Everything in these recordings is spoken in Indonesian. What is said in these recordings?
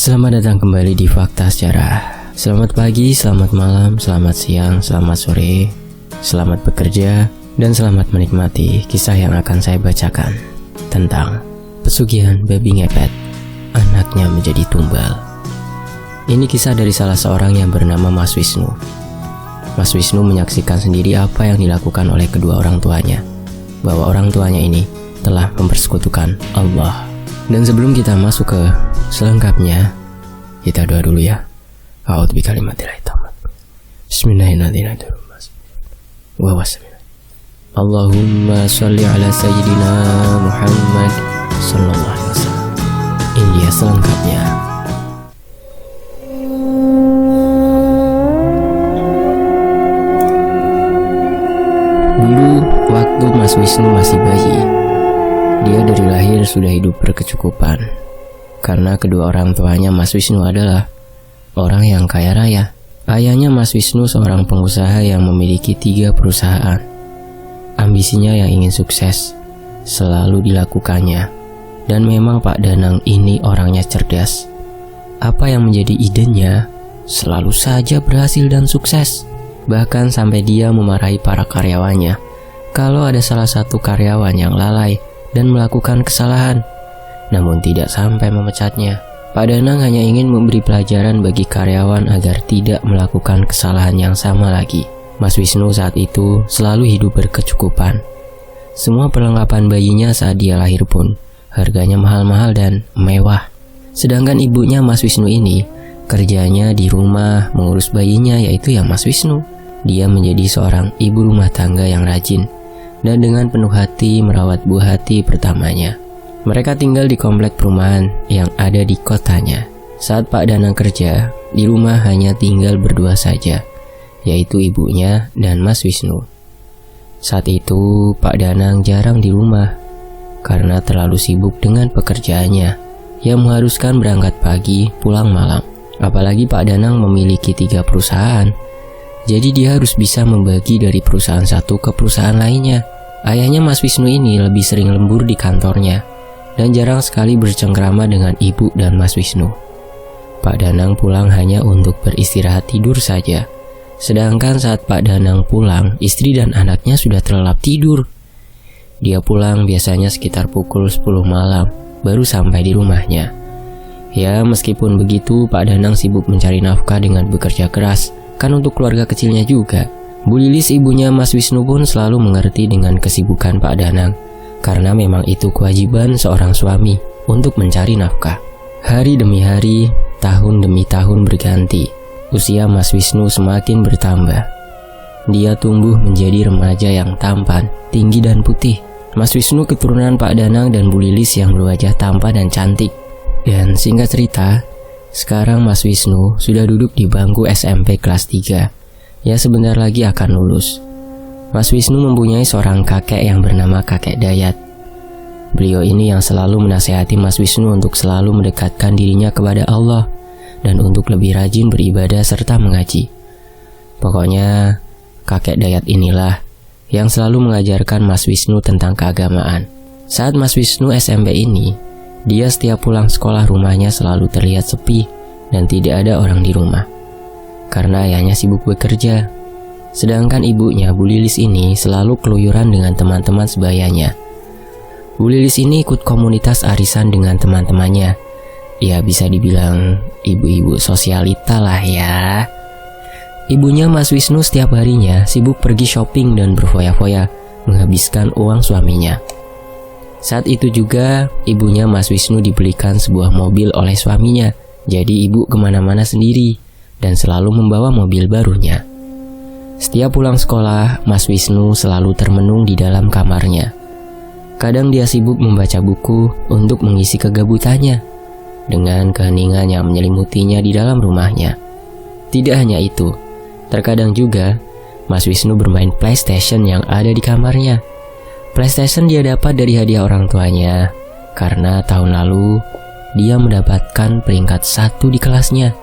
Selamat datang kembali di Fakta Sejarah. Selamat pagi, selamat malam, selamat siang, selamat sore, selamat bekerja, dan selamat menikmati kisah yang akan saya bacakan tentang pesugihan babi ngepet, anaknya menjadi tumbal. Ini kisah dari salah seorang yang bernama Mas Wisnu. Mas Wisnu menyaksikan sendiri apa yang dilakukan oleh kedua orang tuanya, bahwa orang tuanya ini telah mempersekutukan Allah. Dan sebelum kita masuk ke selengkapnya, kita doa dulu ya. A'udzu bikalimatillahit tammah. Bismillahirrahmanirrahim. Wa wassalam. Allahumma shalli ala sayyidina Muhammad sallallahu alaihi wasallam. Ini dia selengkapnya. Dulu waktu Mas Wisnu masih bayi, dia dari lahir sudah hidup berkecukupan, karena kedua orang tuanya Mas Wisnu adalah orang yang kaya raya. Ayahnya Mas Wisnu seorang pengusaha yang memiliki 3 perusahaan. Ambisinya yang ingin sukses selalu dilakukannya, dan memang Pak Danang ini orangnya cerdas. Apa yang menjadi idenya selalu saja berhasil dan sukses. Bahkan sampai dia memarahi para karyawannya kalau ada salah satu karyawan yang lalai dan melakukan kesalahan, namun tidak sampai memecatnya. Pak Danang hanya ingin memberi pelajaran bagi karyawan agar tidak melakukan kesalahan yang sama lagi. Mas Wisnu saat itu selalu hidup berkecukupan. Semua perlengkapan bayinya saat dia lahir pun harganya mahal-mahal dan mewah. Sedangkan ibunya Mas Wisnu ini kerjanya di rumah mengurus bayinya, yaitu ya Mas Wisnu. Dia menjadi seorang ibu rumah tangga yang rajin dan dengan penuh hati merawat buah hati pertamanya. Mereka tinggal di komplek perumahan yang ada di kotanya. Saat Pak Danang kerja, di rumah hanya tinggal berdua saja, yaitu ibunya dan Mas Wisnu. Saat itu Pak Danang jarang di rumah karena terlalu sibuk dengan pekerjaannya yang mengharuskan berangkat pagi pulang malam. Apalagi Pak Danang memiliki 3 perusahaan, jadi dia harus bisa membagi dari perusahaan satu ke perusahaan lainnya. Ayahnya Mas Wisnu ini lebih sering lembur di kantornya dan jarang sekali bercengkrama dengan ibu dan Mas Wisnu. Pak Danang pulang hanya untuk beristirahat tidur saja. Sedangkan saat Pak Danang pulang, istri dan anaknya sudah terlelap tidur. Dia pulang biasanya sekitar pukul 10 malam, baru sampai di rumahnya. Ya, meskipun begitu, Pak Danang sibuk mencari nafkah dengan bekerja keras, kan untuk keluarga kecilnya juga. Bu Lilis, ibunya Mas Wisnu pun selalu mengerti dengan kesibukan Pak Danang, karena memang itu kewajiban seorang suami untuk mencari nafkah. Hari demi hari, tahun demi tahun berganti. Usia Mas Wisnu semakin bertambah. Dia tumbuh menjadi remaja yang tampan, tinggi dan putih. Mas Wisnu keturunan Pak Danang dan Bu Lilis yang berwajah tampan dan cantik. Dan singkat cerita, sekarang Mas Wisnu sudah duduk di bangku SMP kelas 3. Ya, sebentar lagi akan lulus. Mas Wisnu mempunyai seorang kakek yang bernama Kakek Dayat. Beliau ini yang selalu menasihati Mas Wisnu untuk selalu mendekatkan dirinya kepada Allah dan untuk lebih rajin beribadah serta mengaji. Pokoknya, Kakek Dayat inilah yang selalu mengajarkan Mas Wisnu tentang keagamaan. Saat Mas Wisnu SMP ini, dia setiap pulang sekolah rumahnya selalu terlihat sepi dan tidak ada orang di rumah, karena ayahnya sibuk bekerja. Sedangkan ibunya, Bu Lilis ini selalu keluyuran dengan teman-teman sebayanya. Bu Lilis ini ikut komunitas arisan dengan teman-temannya. Ya, bisa dibilang ibu-ibu sosialita lah ya. Ibunya Mas Wisnu setiap harinya sibuk pergi shopping dan berfoya-foya menghabiskan uang suaminya. Saat itu juga ibunya Mas Wisnu dibelikan sebuah mobil oleh suaminya. Jadi ibu kemana-mana sendiri dan selalu membawa mobil barunya. Setiap pulang sekolah, Mas Wisnu selalu termenung di dalam kamarnya. Kadang dia sibuk membaca buku untuk mengisi kegabutannya dengan keheningan yang menyelimutinya di dalam rumahnya. Tidak hanya itu, terkadang juga Mas Wisnu bermain PlayStation yang ada di kamarnya. PlayStation dia dapat dari hadiah orang tuanya, karena tahun lalu dia mendapatkan peringkat 1 di kelasnya.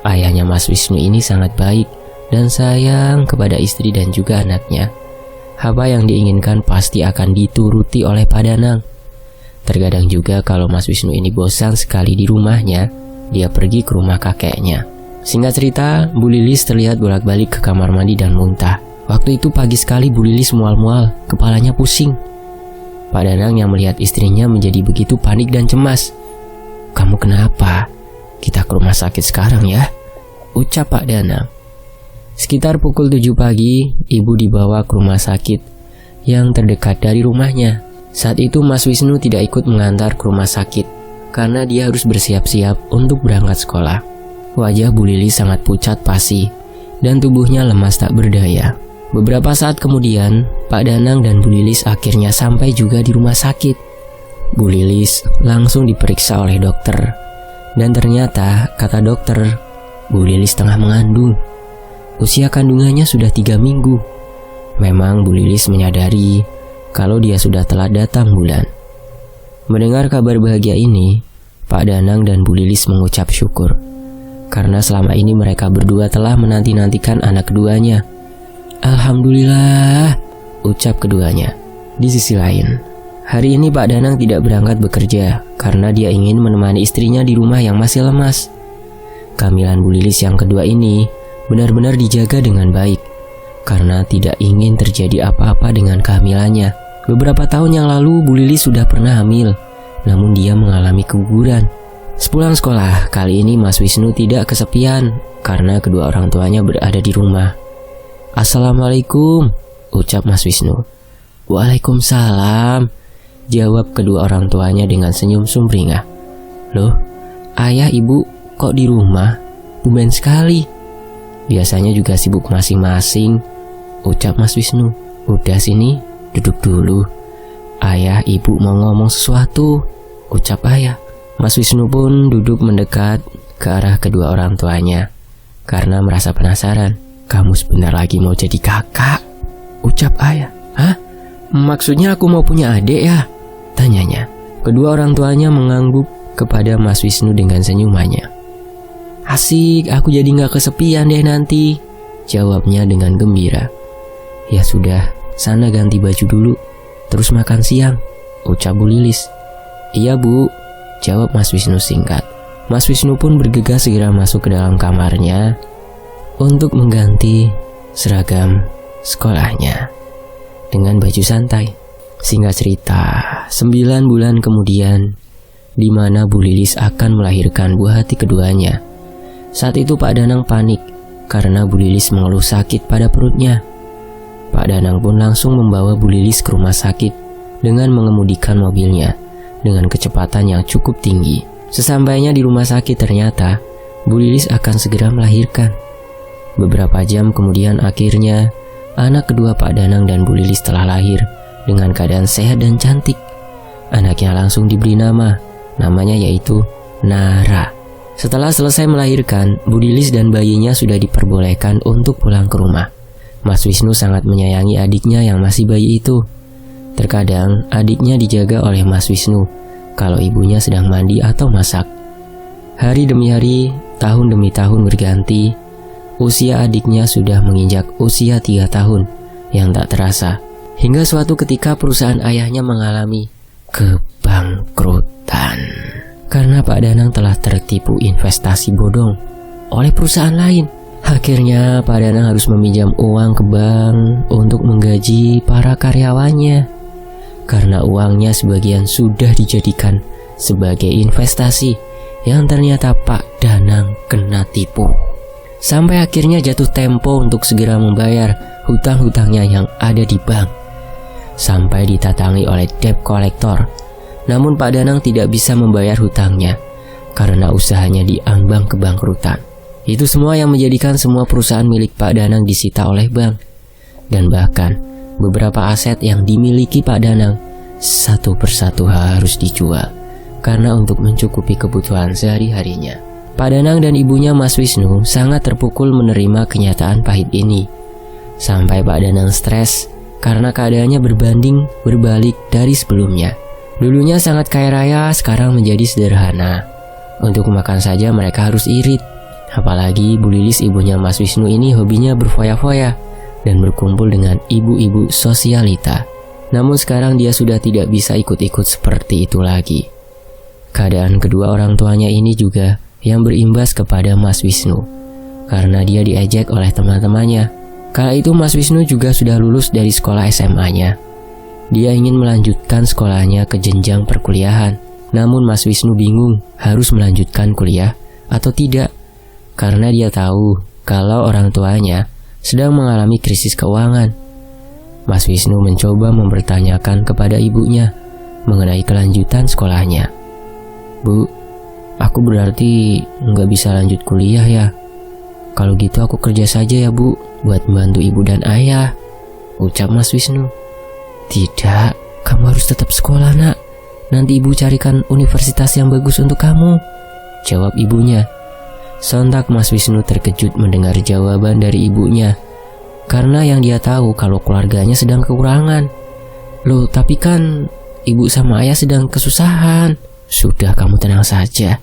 Ayahnya Mas Wisnu ini sangat baik dan sayang kepada istri dan juga anaknya. Apa yang diinginkan pasti akan dituruti oleh Pak Danang. Terkadang juga kalau Mas Wisnu ini bosan sekali di rumahnya, dia pergi ke rumah kakeknya. Singkat cerita, Bu Lilis terlihat bolak-balik ke kamar mandi dan muntah. Waktu itu pagi sekali Bu Lilis mual-mual, kepalanya pusing. Pak Danang yang melihat istrinya menjadi begitu panik dan cemas. "Kamu kenapa? Kita ke rumah sakit sekarang ya," ucap Pak Danang. Sekitar pukul 7 pagi, ibu dibawa ke rumah sakit yang terdekat dari rumahnya. Saat itu Mas Wisnu tidak ikut mengantar ke rumah sakit karena dia harus bersiap-siap untuk berangkat sekolah. Wajah Bu Lilis sangat pucat pasi dan tubuhnya lemas tak berdaya. Beberapa saat kemudian, Pak Danang dan Bu Lilis akhirnya sampai juga di rumah sakit. Bu Lilis langsung diperiksa oleh dokter. Dan ternyata, kata dokter, Bu Lilis tengah mengandung. Usia kandungannya sudah 3 minggu. Memang Bu Lilis menyadari kalau dia sudah telat datang bulan. Mendengar kabar bahagia ini, Pak Danang dan Bu Lilis mengucap syukur. Karena selama ini mereka berdua telah menanti-nantikan anak keduanya. "Alhamdulillah," ucap keduanya. Di sisi lain, hari ini Pak Danang tidak berangkat bekerja karena dia ingin menemani istrinya di rumah yang masih lemas. Kehamilan Bu Lilis yang kedua ini benar-benar dijaga dengan baik karena tidak ingin terjadi apa-apa dengan kehamilannya. Beberapa tahun yang lalu Bu Lilis sudah pernah hamil, namun dia mengalami keguguran. Sepulang sekolah, kali ini Mas Wisnu tidak kesepian karena kedua orang tuanya berada di rumah. "Assalamualaikum," ucap Mas Wisnu. "Waalaikumsalam," jawab kedua orang tuanya dengan senyum sumringah. "Loh, ayah ibu kok di rumah? Tumben sekali. Biasanya juga sibuk masing-masing," ucap Mas Wisnu. "Udah sini, duduk dulu. Ayah ibu mau ngomong sesuatu," ucap ayah. Mas Wisnu pun duduk mendekat ke arah kedua orang tuanya karena merasa penasaran. "Kamu sebentar lagi mau jadi kakak," ucap ayah. "Hah? Maksudnya aku mau punya adik ya?" tanyanya. Kedua orang tuanya mengangguk kepada Mas Wisnu dengan senyumannya. "Asik, aku jadi gak kesepian deh nanti," jawabnya dengan gembira. "Ya sudah, sana ganti baju dulu, terus makan siang," ucap Bu Lilis. "Iya Bu," jawab Mas Wisnu singkat. Mas Wisnu pun bergegas segera masuk ke dalam kamarnya untuk mengganti seragam sekolahnya dengan baju santai. Singkat cerita, 9 bulan kemudian, di mana Bu Lilis akan melahirkan buah hati keduanya. Saat itu Pak Danang panik karena Bu Lilis mengeluh sakit pada perutnya. Pak Danang pun langsung membawa Bu Lilis ke rumah sakit dengan mengemudikan mobilnya dengan kecepatan yang cukup tinggi. Sesampainya di rumah sakit ternyata Bu Lilis akan segera melahirkan. Beberapa jam kemudian akhirnya anak kedua Pak Danang dan Bu Lilis telah lahir dengan keadaan sehat dan cantik. Anaknya langsung diberi namanya yaitu Nara. Setelah selesai melahirkan, Bu Lilis dan bayinya sudah diperbolehkan untuk pulang ke rumah. Mas Wisnu sangat menyayangi adiknya yang masih bayi itu. Terkadang adiknya dijaga oleh Mas Wisnu kalau ibunya sedang mandi atau masak. Hari demi hari, tahun demi tahun berganti. Usia adiknya sudah menginjak usia 3 tahun yang tak terasa. Hingga suatu ketika perusahaan ayahnya mengalami kebangkrutan. Karena Pak Danang telah tertipu investasi bodong oleh perusahaan lain. Akhirnya Pak Danang harus meminjam uang ke bank untuk menggaji para karyawannya. Karena uangnya sebagian sudah dijadikan sebagai investasi yang ternyata Pak Danang kena tipu. Sampai akhirnya jatuh tempo untuk segera membayar hutang-hutangnya yang ada di bank. Sampai ditatangi oleh debt collector. Namun Pak Danang tidak bisa membayar hutangnya karena usahanya diambang kebangkrutan. Itu semua yang menjadikan semua perusahaan milik Pak Danang disita oleh bank. Dan bahkan beberapa aset yang dimiliki Pak Danang satu persatu harus dijual karena untuk mencukupi kebutuhan sehari-harinya. Pak Danang dan ibunya Mas Wisnu sangat terpukul menerima kenyataan pahit ini. Sampai Pak Danang stres karena keadaannya berbanding berbalik dari sebelumnya. Dulunya sangat kaya raya, sekarang menjadi sederhana. Untuk makan saja mereka harus irit. Apalagi Bu Lilis ibunya Mas Wisnu ini hobinya berfoya-foya dan berkumpul dengan ibu-ibu sosialita. Namun sekarang dia sudah tidak bisa ikut-ikut seperti itu lagi. Keadaan kedua orang tuanya ini juga yang berimbas kepada Mas Wisnu karena dia diejek oleh teman-temannya. Kala itu Mas Wisnu juga sudah lulus dari sekolah SMA-nya. Dia ingin melanjutkan sekolahnya ke jenjang perkuliahan. Namun Mas Wisnu bingung harus melanjutkan kuliah atau tidak, karena dia tahu kalau orang tuanya sedang mengalami krisis keuangan. Mas Wisnu mencoba mempertanyakan kepada ibunya mengenai kelanjutan sekolahnya. "Bu, aku berarti nggak bisa lanjut kuliah ya? Kalau gitu aku kerja saja ya Bu, buat membantu ibu dan ayah," ucap Mas Wisnu. "Tidak, kamu harus tetap sekolah nak. Nanti ibu carikan universitas yang bagus untuk kamu," jawab ibunya. Sontak Mas Wisnu terkejut mendengar jawaban dari ibunya, karena yang dia tahu kalau keluarganya sedang kekurangan. "Loh, tapi kan ibu sama ayah sedang kesusahan." "Sudah, kamu tenang saja.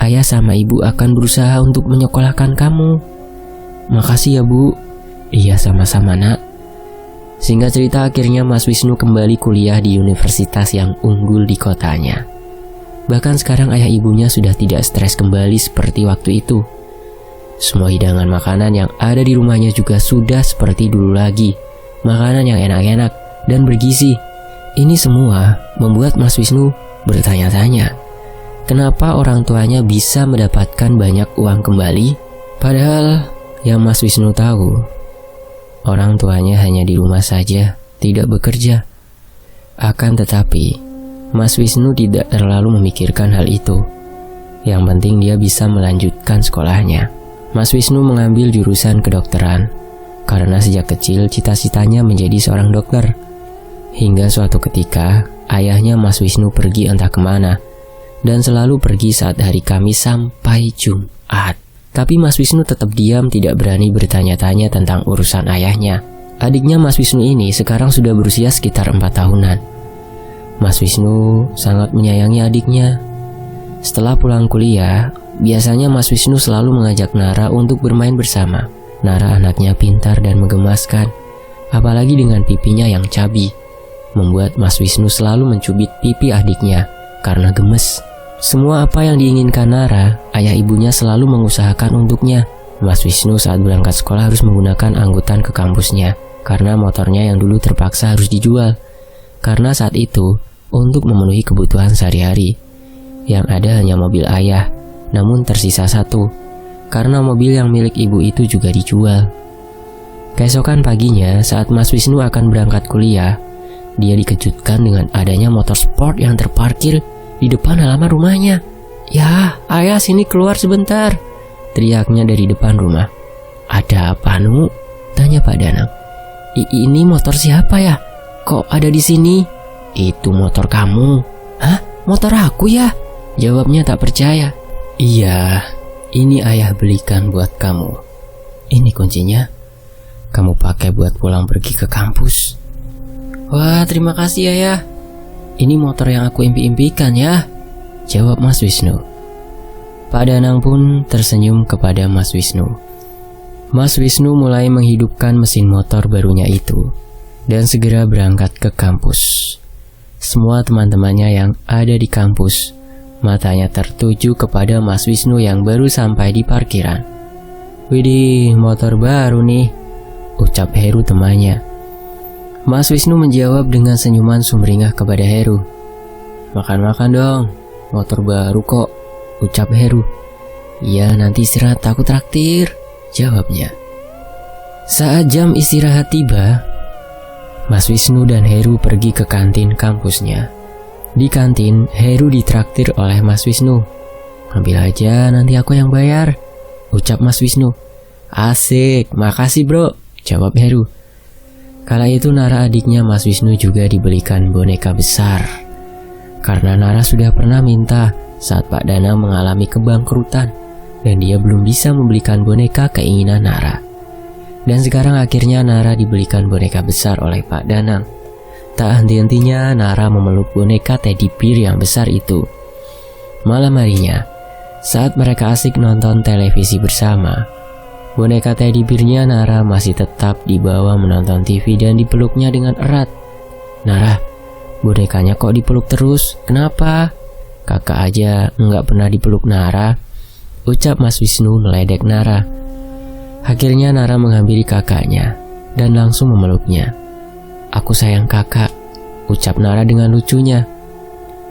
Ayah sama ibu akan berusaha untuk menyekolahkan kamu." "Makasih ya Bu." "Iya, sama-sama nak." Singkat cerita, akhirnya Mas Wisnu kembali kuliah di universitas yang unggul di kotanya. Bahkan sekarang ayah ibunya sudah tidak stres kembali seperti waktu itu. Semua hidangan makanan yang ada di rumahnya juga sudah seperti dulu lagi. Makanan yang enak-enak dan bergizi. Ini semua membuat Mas Wisnu bertanya-tanya, kenapa orang tuanya bisa mendapatkan banyak uang kembali? Padahal yang Mas Wisnu tahu, orang tuanya hanya di rumah saja, tidak bekerja. Akan tetapi, Mas Wisnu tidak terlalu memikirkan hal itu. Yang penting dia bisa melanjutkan sekolahnya. Mas Wisnu mengambil jurusan kedokteran, karena sejak kecil cita-citanya menjadi seorang dokter. Hingga suatu ketika, ayahnya Mas Wisnu pergi entah kemana, dan selalu pergi saat hari Kamis sampai Jumat. Tapi Mas Wisnu tetap diam, tidak berani bertanya-tanya tentang urusan ayahnya. Adiknya Mas Wisnu ini sekarang sudah berusia sekitar 4 tahunan. Mas Wisnu sangat menyayangi adiknya. Setelah pulang kuliah, biasanya Mas Wisnu selalu mengajak Nara untuk bermain bersama. Nara anaknya pintar dan menggemaskan, apalagi dengan pipinya yang cabi, membuat Mas Wisnu selalu mencubit pipi adiknya karena gemes. Semua apa yang diinginkan Nara, ayah ibunya selalu mengusahakan untuknya. Mas Wisnu saat berangkat sekolah harus menggunakan angkutan ke kampusnya, karena motornya yang dulu terpaksa harus dijual. Karena saat itu, untuk memenuhi kebutuhan sehari-hari, yang ada hanya mobil ayah, namun tersisa satu, karena mobil yang milik ibu itu juga dijual. Keesokan paginya, saat Mas Wisnu akan berangkat kuliah, dia dikejutkan dengan adanya motor sport yang terparkir di depan halaman rumahnya. "Ya, ayah sini keluar sebentar," teriaknya dari depan rumah. "Ada apa, Nu?" tanya Pak Danang. Ini motor siapa ya? Kok ada di sini?" "Itu motor kamu." "Hah? Motor aku ya?" jawabnya tak percaya. "Iya, ini ayah belikan buat kamu. Ini kuncinya. Kamu pakai buat pulang pergi ke kampus." "Wah, terima kasih ayah. Ini motor yang aku impi-impikan ya," jawab Mas Wisnu. Pak Danang pun tersenyum kepada Mas Wisnu. Mas Wisnu mulai menghidupkan mesin motor barunya itu dan segera berangkat ke kampus. Semua teman-temannya yang ada di kampus, matanya tertuju kepada Mas Wisnu yang baru sampai di parkiran. "Widih, motor baru nih," ucap Heru temannya. Mas Wisnu menjawab dengan senyuman sumringah kepada Heru. "Makan-makan dong, motor baru kok," ucap Heru. "Iya, nanti istirahat aku traktir," jawabnya. Saat jam istirahat tiba, Mas Wisnu dan Heru pergi ke kantin kampusnya. Di kantin, Heru ditraktir oleh Mas Wisnu. "Ambil aja, nanti aku yang bayar," ucap Mas Wisnu. "Asik, makasih bro," jawab Heru. Kala itu Nara adiknya Mas Wisnu juga dibelikan boneka besar. Karena Nara sudah pernah minta saat Pak Danang mengalami kebangkrutan dan dia belum bisa membelikan boneka keinginan Nara. Dan sekarang akhirnya Nara dibelikan boneka besar oleh Pak Danang. Tak henti-hentinya Nara memeluk boneka teddy bear yang besar itu. Malam harinya, saat mereka asik nonton televisi bersama, boneka teddy bear-nya Nara masih tetap dibawa menonton TV dan dipeluknya dengan erat. "Nara, bonekanya kok dipeluk terus? Kenapa? Kakak aja nggak pernah dipeluk Nara." ucap Mas Wisnu meledek Nara. Akhirnya Nara menghampiri kakaknya dan langsung memeluknya. "Aku sayang kakak," ucap Nara dengan lucunya.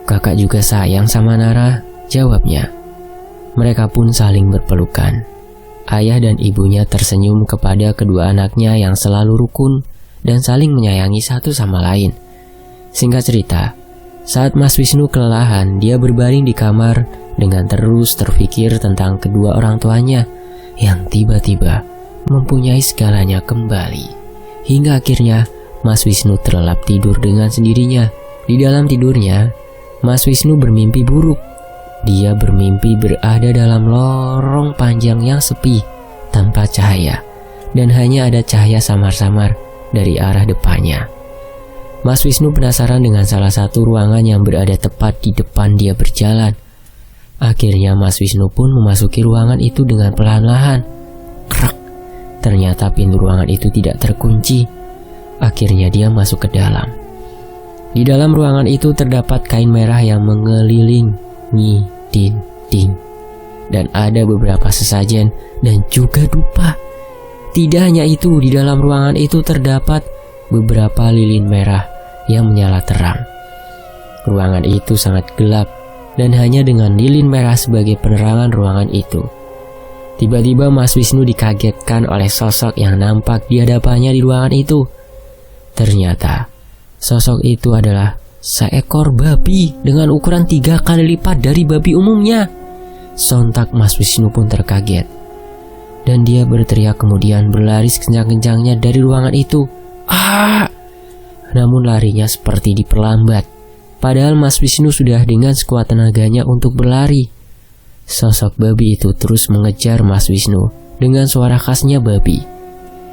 "Kakak juga sayang sama Nara," jawabnya. Mereka pun saling berpelukan. Ayah dan ibunya tersenyum kepada kedua anaknya yang selalu rukun dan saling menyayangi satu sama lain. Singkat cerita, saat Mas Wisnu kelelahan, dia berbaring di kamar dengan terus terfikir tentang kedua orang tuanya yang tiba-tiba mempunyai segalanya kembali. Hingga akhirnya Mas Wisnu terlelap tidur dengan sendirinya. Di dalam tidurnya, Mas Wisnu bermimpi buruk. Dia bermimpi berada dalam lorong panjang yang sepi, tanpa cahaya, dan hanya ada cahaya samar-samar dari arah depannya. Mas Wisnu penasaran dengan salah satu ruangan yang berada tepat di depan dia berjalan. Akhirnya Mas Wisnu pun memasuki ruangan itu dengan perlahan-lahan. Krek! Ternyata pintu ruangan itu tidak terkunci. Akhirnya dia masuk ke dalam. Di dalam ruangan itu terdapat kain merah yang mengelilingi dinding. Dan ada beberapa sesajen dan juga dupa. Tidak hanya itu, di dalam ruangan itu terdapat beberapa lilin merah yang menyala terang. Ruangan itu sangat gelap dan hanya dengan lilin merah sebagai penerangan ruangan itu. Tiba-tiba Mas Wisnu dikagetkan oleh sosok yang nampak di hadapannya di ruangan itu. Ternyata sosok itu adalah seekor babi dengan ukuran 3 kali lipat dari babi umumnya. Sontak Mas Wisnu pun terkaget dan dia berteriak kemudian berlari sekencang-kencangnya dari ruangan itu. "Ah!" Namun larinya seperti diperlambat. Padahal Mas Wisnu sudah dengan sekuat tenaganya untuk berlari. Sosok babi itu terus mengejar Mas Wisnu dengan suara khasnya babi.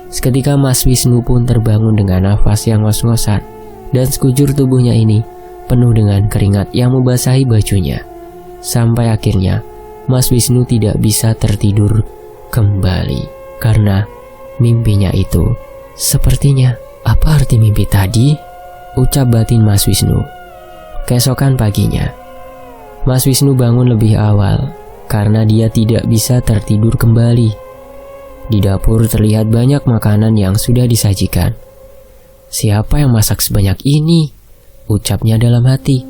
Seketika Mas Wisnu pun terbangun dengan nafas yang ngos-ngosan, dan sekujur tubuhnya ini penuh dengan keringat yang membasahi bajunya. Sampai akhirnya Mas Wisnu tidak bisa tertidur kembali karena mimpinya itu. "Sepertinya, apa arti mimpi tadi?" ucap batin Mas Wisnu. Keesokan paginya, Mas Wisnu bangun lebih awal karena dia tidak bisa tertidur kembali. Di dapur terlihat banyak makanan yang sudah disajikan. "Siapa yang masak sebanyak ini?" ucapnya dalam hati.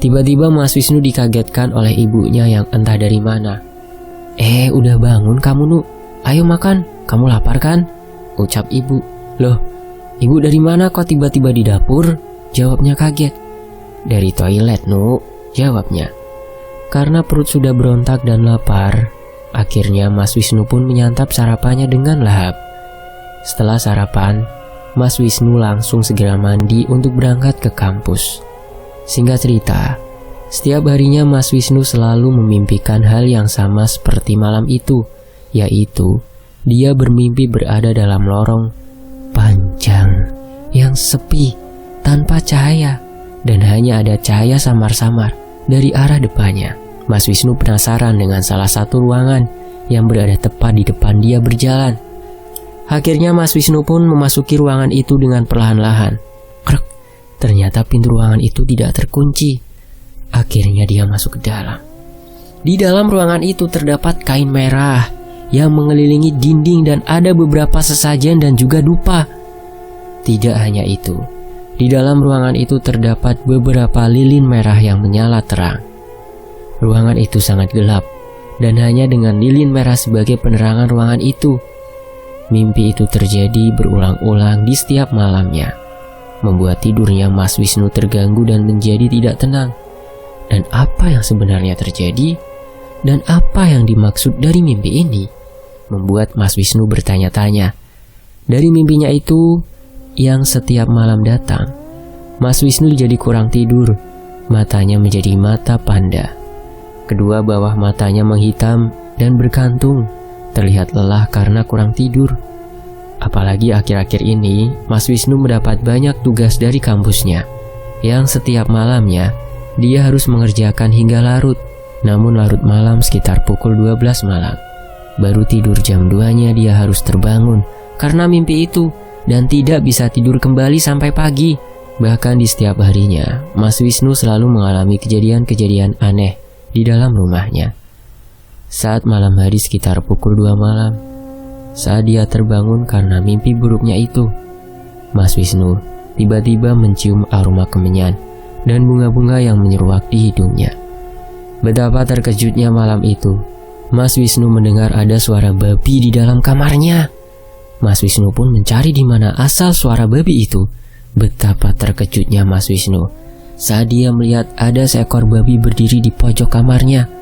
Tiba-tiba Mas Wisnu dikagetkan oleh ibunya yang entah dari mana. Udah bangun kamu, Nu? Ayo makan, kamu lapar kan?" ucap ibu. "Loh, ibu dari mana kok tiba-tiba di dapur?" jawabnya kaget. "Dari toilet, Nu," jawabnya. Karena perut sudah berontak dan lapar, akhirnya Mas Wisnu pun menyantap sarapannya dengan lahap. Setelah sarapan, Mas Wisnu langsung segera mandi untuk berangkat ke kampus. Singkat cerita, setiap harinya Mas Wisnu selalu memimpikan hal yang sama seperti malam itu, yaitu dia bermimpi berada dalam lorong panjang yang sepi, tanpa cahaya, dan hanya ada cahaya samar-samar dari arah depannya. Mas Wisnu penasaran dengan salah satu ruangan yang berada tepat di depan dia berjalan. Akhirnya Mas Wisnu pun memasuki ruangan itu dengan perlahan-lahan. Krek! Ternyata pintu ruangan itu tidak terkunci. Akhirnya dia masuk ke dalam. Di dalam ruangan itu terdapat kain merah yang mengelilingi dinding dan ada beberapa sesajen dan juga dupa. Tidak hanya itu, di dalam ruangan itu terdapat beberapa lilin merah yang menyala terang. Ruangan itu sangat gelap dan hanya dengan lilin merah sebagai penerangan ruangan itu. Mimpi itu terjadi berulang-ulang di setiap malamnya, membuat tidurnya Mas Wisnu terganggu dan menjadi tidak tenang. Dan apa yang sebenarnya terjadi dan apa yang dimaksud dari mimpi ini membuat Mas Wisnu bertanya-tanya. Dari mimpinya itu yang setiap malam datang, Mas Wisnu jadi kurang tidur. Matanya menjadi mata panda. Kedua bawah matanya menghitam dan berkantung, terlihat lelah karena kurang tidur. Apalagi akhir-akhir ini Mas Wisnu mendapat banyak tugas dari kampusnya, yang setiap malamnya dia harus mengerjakan hingga larut. Namun larut malam sekitar pukul 12 malam. Baru tidur jam 2-nya dia harus terbangun karena mimpi itu, dan tidak bisa tidur kembali sampai pagi. Bahkan di setiap harinya, Mas Wisnu selalu mengalami kejadian-kejadian aneh di dalam rumahnya. Saat malam hari sekitar pukul 2 malam, saat dia terbangun karena mimpi buruknya itu, Mas Wisnu tiba-tiba mencium aroma kemenyan dan bunga-bunga yang menyeruak di hidungnya. Betapa terkejutnya malam itu, Mas Wisnu mendengar ada suara babi di dalam kamarnya. Mas Wisnu pun mencari di mana asal suara babi itu. Betapa terkejutnya Mas Wisnu saat dia melihat ada seekor babi berdiri di pojok kamarnya.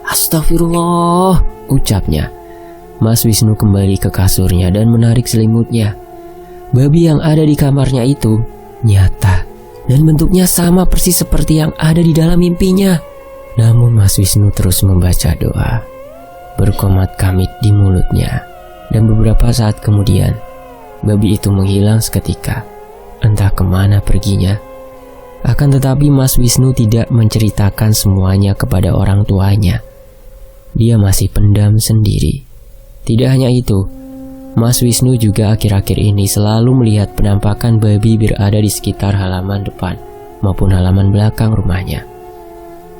Astagfirullah, ucapnya. Mas Wisnu kembali ke kasurnya dan menarik selimutnya. Babi yang ada di kamarnya itu nyata dan bentuknya sama persis seperti yang ada di dalam mimpinya. Namun Mas Wisnu terus membaca doa, berkomat kamit di mulutnya. Dan beberapa saat kemudian, babi itu menghilang seketika. Entah kemana perginya. Akan tetapi Mas Wisnu tidak menceritakan semuanya kepada orang tuanya. Dia masih pendam sendiri. Tidak hanya itu, Mas Wisnu juga akhir-akhir ini selalu melihat penampakan babi berada di sekitar halaman depan maupun halaman belakang rumahnya.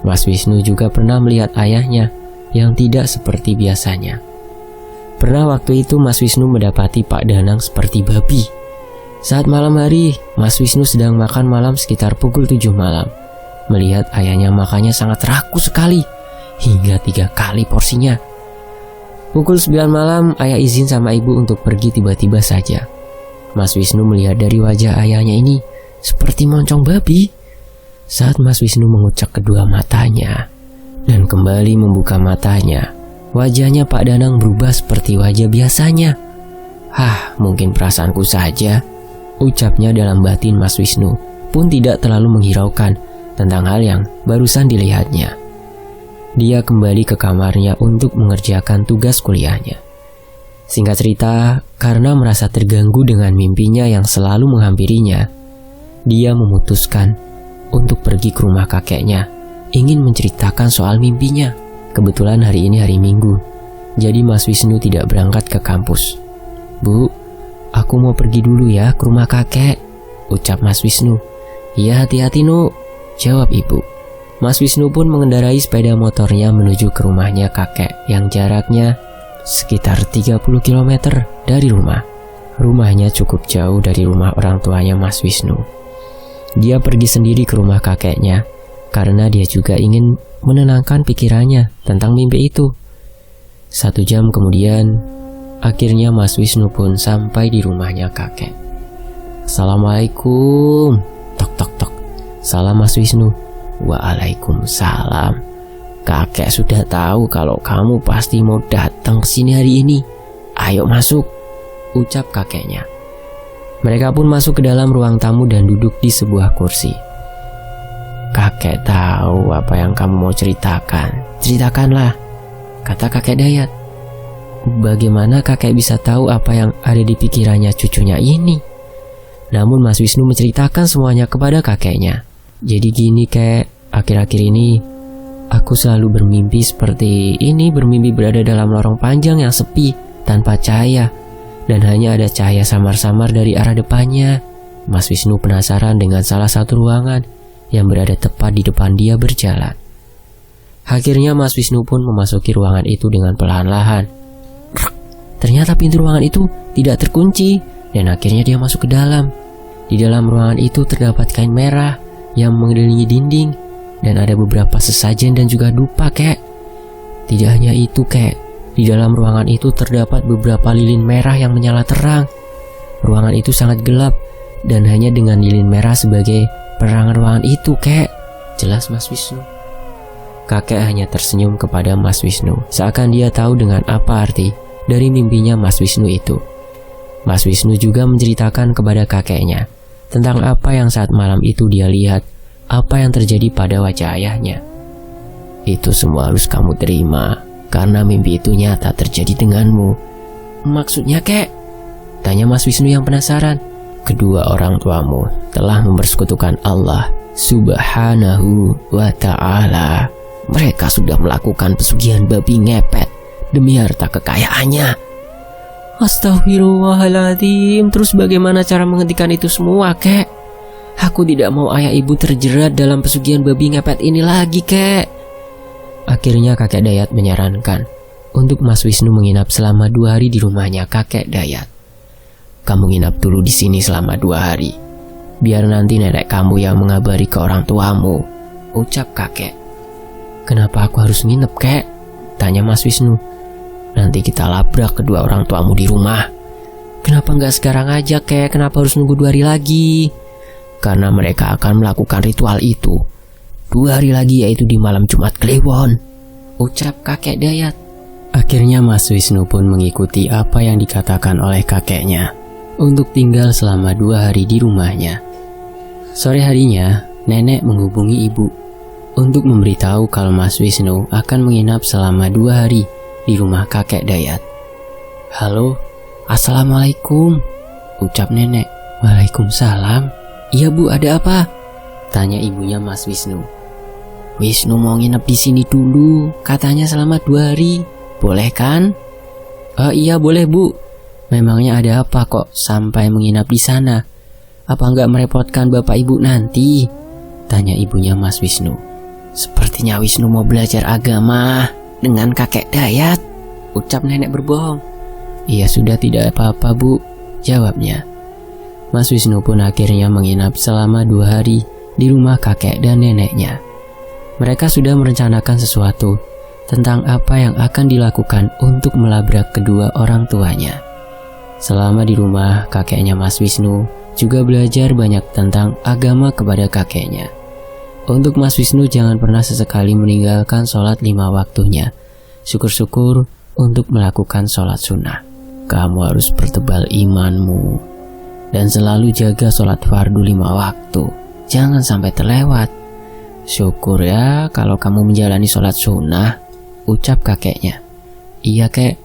Mas Wisnu juga pernah melihat ayahnya yang tidak seperti biasanya. Pernah waktu itu Mas Wisnu mendapati Pak Danang seperti babi. Saat malam hari, Mas Wisnu sedang makan malam sekitar pukul 7 malam. Melihat ayahnya makannya sangat rakus sekali, hingga 3 kali porsinya. Pukul 9 malam, ayah izin sama ibu untuk pergi tiba-tiba saja. Mas Wisnu melihat dari wajah ayahnya ini seperti moncong babi. Saat Mas Wisnu mengucek kedua matanya dan kembali membuka matanya, wajahnya Pak Danang berubah seperti wajah biasanya. Mungkin perasaanku saja, ucapnya dalam batin. Mas Wisnu pun tidak terlalu menghiraukan tentang hal yang barusan dilihatnya. Dia kembali ke kamarnya untuk mengerjakan tugas kuliahnya. Singkat cerita, karena merasa terganggu dengan mimpinya yang selalu menghampirinya, dia memutuskan untuk pergi ke rumah kakeknya, ingin menceritakan soal mimpinya. Kebetulan hari ini hari Minggu, jadi Mas Wisnu tidak berangkat ke kampus. "Bu, aku mau pergi dulu ya ke rumah kakek," ucap Mas Wisnu. "Iya, hati-hati Nu," jawab ibu. Mas Wisnu pun mengendarai sepeda motornya menuju ke rumahnya kakek yang jaraknya sekitar 30 km dari rumah. Rumahnya cukup jauh dari rumah orang tuanya Mas Wisnu. Dia pergi sendiri ke rumah kakeknya karena dia juga ingin menenangkan pikirannya tentang mimpi itu. 1 jam kemudian, akhirnya Mas Wisnu pun sampai di rumahnya kakek. "Assalamualaikum." Tok tok tok. "Salam Mas Wisnu." "Waalaikumsalam. Kakek sudah tahu kalau kamu pasti mau datang ke sini hari ini. Ayo masuk," ucap kakeknya. Mereka pun masuk ke dalam ruang tamu dan duduk di sebuah kursi. "Kakek tahu apa yang kamu mau ceritakan. Ceritakanlah," kata kakek Dayat. Bagaimana kakek bisa tahu apa yang ada di pikirannya cucunya ini? Namun Mas Wisnu menceritakan semuanya kepada kakeknya. "Jadi gini kek, akhir-akhir ini aku selalu bermimpi seperti ini, bermimpi berada dalam lorong panjang yang sepi, tanpa cahaya, dan hanya ada cahaya samar-samar dari arah depannya." Mas Wisnu penasaran dengan salah satu ruangan yang berada tepat di depan dia berjalan. Akhirnya Mas Wisnu pun memasuki ruangan itu dengan perlahan-lahan. Ternyata pintu ruangan itu tidak terkunci, dan akhirnya dia masuk ke dalam. Di dalam ruangan itu terdapat kain merah yang mengelilingi dinding, dan ada beberapa sesajen dan juga dupa kek. Tidak hanya itu kek, di dalam ruangan itu terdapat beberapa lilin merah yang menyala terang. Ruangan itu sangat gelap, dan hanya dengan lilin merah sebagai penerangan ruangan itu kek. Jelas Mas Wisnu. Kakek hanya tersenyum kepada Mas Wisnu, seakan dia tahu dengan apa arti dari mimpinya Mas Wisnu itu. Mas Wisnu juga menceritakan kepada kakeknya tentang apa yang saat malam itu dia lihat, apa yang terjadi pada wajah ayahnya. "Itu semua harus kamu terima, karena mimpi itu nyata terjadi denganmu." "Maksudnya kek?" tanya Mas Wisnu yang penasaran. "Kedua orang tuamu telah mempersekutukan Allah Subhanahu wa ta'ala. Mereka sudah melakukan pesugihan babi ngepet demi harta kekayaannya." "Astagfirullahaladzim, terus bagaimana cara menghentikan itu semua kek? Aku tidak mau ayah ibu terjerat dalam pesugihan babi ngepet ini lagi kek." Akhirnya kakek Dayat menyarankan untuk Mas Wisnu menginap selama 2 hari di rumahnya kakek Dayat. "Kamu nginap dulu di sini selama 2 hari. Biar nanti nenek kamu yang mengabari ke orang tuamu," ucap kakek. "Kenapa aku harus nginep, kek?" tanya Mas Wisnu. "Nanti kita labrak kedua orang tuamu di rumah." "Kenapa nggak sekarang aja, kek? Kenapa harus nunggu 2 hari lagi?" "Karena mereka akan melakukan ritual itu 2 hari lagi, yaitu di malam Jumat Kliwon," ucap kakek Dayat. Akhirnya Mas Wisnu pun mengikuti apa yang dikatakan oleh kakeknya untuk tinggal selama 2 hari di rumahnya. Sore harinya, nenek menghubungi ibu untuk memberitahu kalau Mas Wisnu akan menginap selama 2 hari di rumah kakek Dayat. "Halo, assalamualaikum," ucap nenek. "Waalaikumsalam. Iya bu, ada apa?" tanya ibunya Mas Wisnu. "Wisnu mau nginep di sini dulu, katanya selama 2 hari. Boleh kan?" Iya boleh bu. Memangnya ada apa kok sampai menginap di sana? Apa nggak merepotkan bapak ibu nanti?" tanya ibunya Mas Wisnu. "Sepertinya Wisnu mau belajar agama dengan kakek Dayat," ucap nenek berbohong. "Iya sudah, tidak apa-apa bu," jawabnya. Mas Wisnu pun akhirnya menginap selama 2 hari di rumah kakek dan neneknya. Mereka sudah merencanakan sesuatu tentang apa yang akan dilakukan untuk melabrak kedua orang tuanya. Selama di rumah, kakeknya Mas Wisnu juga belajar banyak tentang agama kepada kakeknya. Untuk Mas Wisnu jangan pernah sesekali meninggalkan sholat 5 waktunya. Syukur-syukur untuk melakukan sholat sunnah. Kamu harus pertebal imanmu dan selalu jaga sholat fardu 5 waktu. Jangan sampai terlewat. Syukur ya kalau kamu menjalani sholat sunnah, ucap kakeknya. "Iya kek,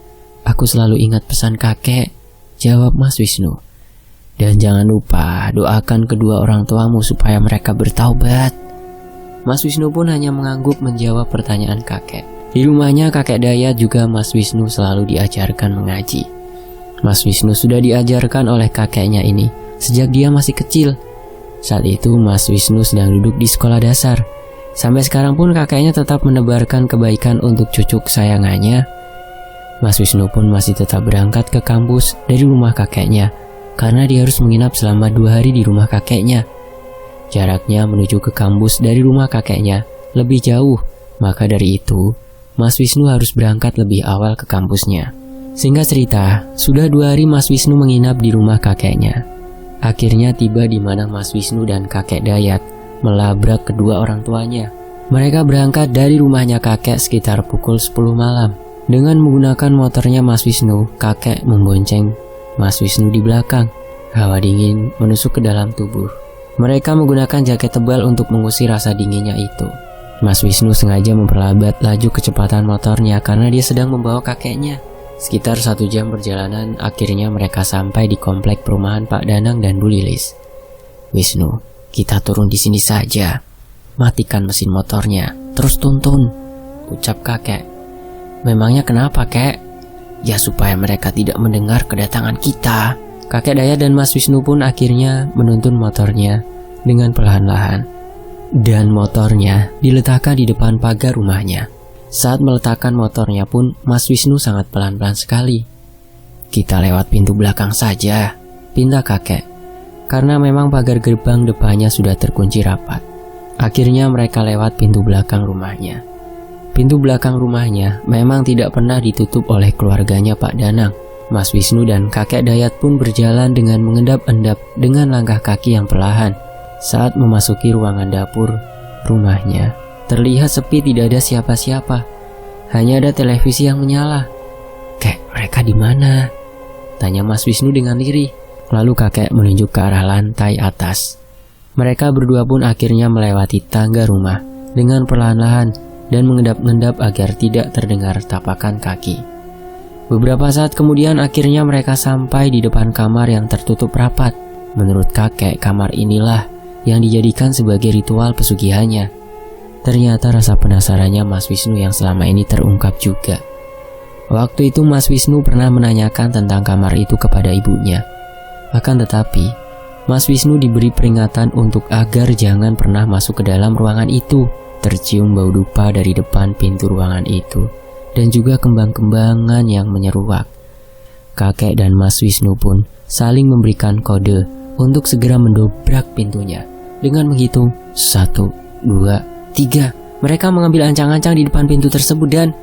aku selalu ingat pesan kakek," jawab Mas Wisnu. "Dan jangan lupa doakan kedua orang tuamu supaya mereka bertaubat." Mas Wisnu pun hanya mengangguk menjawab pertanyaan kakek. Di rumahnya kakek Dayat juga Mas Wisnu selalu diajarkan mengaji. Mas Wisnu sudah diajarkan oleh kakeknya ini sejak dia masih kecil. Saat itu Mas Wisnu sedang duduk di sekolah dasar. Sampai sekarang pun kakeknya tetap menebarkan kebaikan untuk cucu kesayangannya. Mas Wisnu pun masih tetap berangkat ke kampus dari rumah kakeknya karena dia harus menginap selama 2 hari di rumah kakeknya. Jaraknya menuju ke kampus dari rumah kakeknya lebih jauh, maka dari itu Mas Wisnu harus berangkat lebih awal ke kampusnya. Singkat cerita, sudah 2 hari Mas Wisnu menginap di rumah kakeknya. Akhirnya tiba di mana Mas Wisnu dan kakek Dayat melabrak kedua orang tuanya. Mereka berangkat dari rumahnya kakek sekitar pukul 10 malam. Dengan menggunakan motornya Mas Wisnu, kakek membonceng Mas Wisnu di belakang. Hawa dingin menusuk ke dalam tubuh. Mereka menggunakan jaket tebal untuk mengusir rasa dinginnya itu. Mas Wisnu sengaja memperlambat laju kecepatan motornya karena dia sedang membawa kakeknya. Sekitar 1 jam perjalanan, akhirnya mereka sampai di komplek perumahan Pak Danang dan Bu Lilis. "Wisnu, kita turun di sini saja. Matikan mesin motornya, terus tuntun," ucap kakek. "Memangnya kenapa, kek?" "Ya supaya mereka tidak mendengar kedatangan kita." Kakek Dayat dan Mas Wisnu pun akhirnya menuntun motornya dengan perlahan-lahan. Dan motornya diletakkan di depan pagar rumahnya. Saat meletakkan motornya pun Mas Wisnu sangat pelan-pelan sekali. "Kita lewat pintu belakang saja," pinta kakek. Karena memang pagar gerbang depannya sudah terkunci rapat. Akhirnya mereka lewat pintu belakang rumahnya. Pintu belakang rumahnya memang tidak pernah ditutup oleh keluarganya Pak Danang. Mas Wisnu dan kakek Dayat pun berjalan dengan mengendap-endap dengan langkah kaki yang perlahan. Saat memasuki ruangan dapur rumahnya, terlihat sepi, tidak ada siapa-siapa. Hanya ada televisi yang menyala. "Kek, mereka di mana?" tanya Mas Wisnu dengan lirih. Lalu kakek menunjuk ke arah lantai atas. Mereka berdua pun akhirnya melewati tangga rumah dengan perlahan-lahan dan mengendap-endap agar tidak terdengar tapakan kaki. Beberapa saat kemudian akhirnya mereka sampai di depan kamar yang tertutup rapat. Menurut kakek, kamar inilah yang dijadikan sebagai ritual pesugihannya. Ternyata rasa penasarannya Mas Wisnu yang selama ini terungkap juga. Waktu itu Mas Wisnu pernah menanyakan tentang kamar itu kepada ibunya. Akan tetapi, Mas Wisnu diberi peringatan untuk agar jangan pernah masuk ke dalam ruangan itu. Tercium bau dupa dari depan pintu ruangan itu. dan juga kembang-kembangan yang menyeruak. Kakek dan Mas Wisnu pun saling memberikan kode untuk segera mendobrak pintunya. Dengan menghitung 1, 2, 3, mereka mengambil ancang-ancang di depan pintu tersebut dan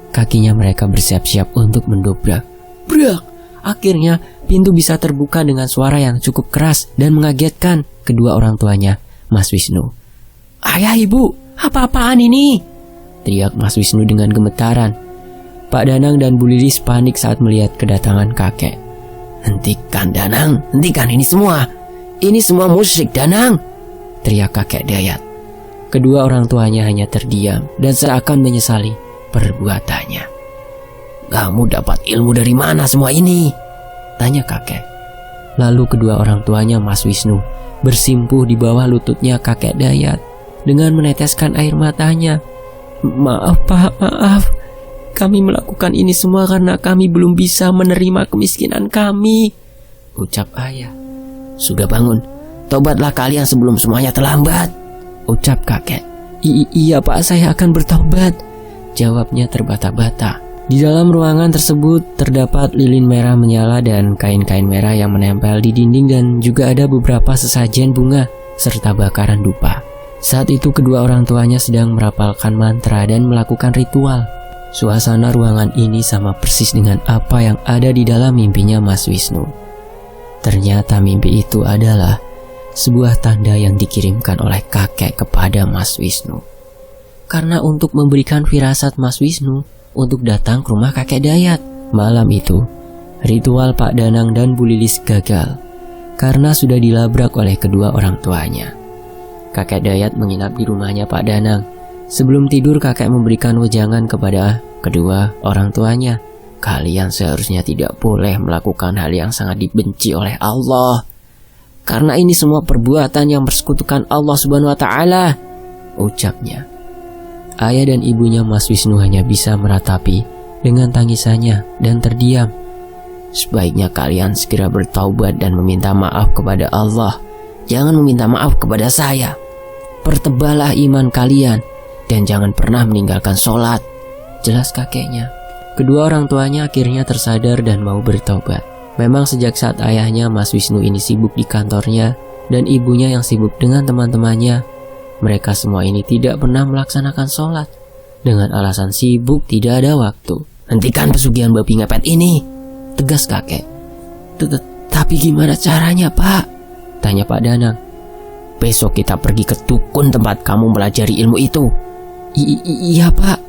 kakinya mereka bersiap-siap untuk mendobrak. Brak! Akhirnya pintu bisa terbuka dengan suara yang cukup keras dan mengagetkan kedua orang tuanya, Mas Wisnu. "Ayah, ibu, apa-apaan ini?" teriak Mas Wisnu dengan gemetaran. Pak Danang dan Bu Lilis panik saat melihat kedatangan kakek. "Hentikan, Danang, hentikan ini semua. Ini semua musyrik, Danang!" teriak kakek Dayat. Kedua orang tuanya hanya terdiam dan seakan menyesali perbuatannya. "Kamu dapat ilmu dari mana semua ini?" tanya kakek. Lalu kedua orang tuanya Mas Wisnu bersimpuh di bawah lututnya kakek Dayat dengan meneteskan air matanya. "Maaf Pak, maaf. Kami melakukan ini semua karena kami belum bisa menerima kemiskinan kami," ucap ayah. "Sudah bangun, tobatlah kalian sebelum semuanya terlambat," ucap kakek. Iya Pak, saya akan bertobat," jawabnya terbata-bata. Di dalam ruangan tersebut terdapat lilin merah menyala dan kain-kain merah yang menempel di dinding dan juga ada beberapa sesajen bunga serta bakaran dupa. Saat itu kedua orang tuanya sedang merapalkan mantra dan melakukan ritual. Suasana ruangan ini sama persis dengan apa yang ada di dalam mimpinya Mas Wisnu. Ternyata mimpi itu adalah sebuah tanda yang dikirimkan oleh kakek kepada Mas Wisnu. Karena untuk memberikan firasat Mas Wisnu untuk datang ke rumah kakek Dayat. Malam itu, ritual Pak Danang dan Bu Lilis gagal karena sudah dilabrak oleh kedua orang tuanya. Kakek Dayat menginap di rumahnya Pak Danang. Sebelum tidur kakek memberikan wejangan kepada kedua orang tuanya. "Kalian seharusnya tidak boleh melakukan hal yang sangat dibenci oleh Allah. Karena ini semua perbuatan yang bersekutukan Allah Subhanahu wa Ta'ala," ucapnya. Ayah dan ibunya Mas Wisnu hanya bisa meratapi dengan tangisannya dan terdiam. "Sebaiknya kalian segera bertaubat dan meminta maaf kepada Allah. Jangan meminta maaf kepada saya. Perteballah iman kalian dan jangan pernah meninggalkan sholat," jelas kakeknya. Kedua orang tuanya akhirnya tersadar dan mau bertaubat. Memang sejak saat ayahnya Mas Wisnu ini sibuk di kantornya dan ibunya yang sibuk dengan teman-temannya, mereka semua ini tidak pernah melaksanakan sholat dengan alasan sibuk tidak ada waktu. "Hentikan pesugihan babi ngepet ini," tegas kakek. Tapi gimana caranya Pak?" tanya Pak Danang. "Besok kita pergi ke dukun tempat kamu melajari ilmu itu." Iya Pak."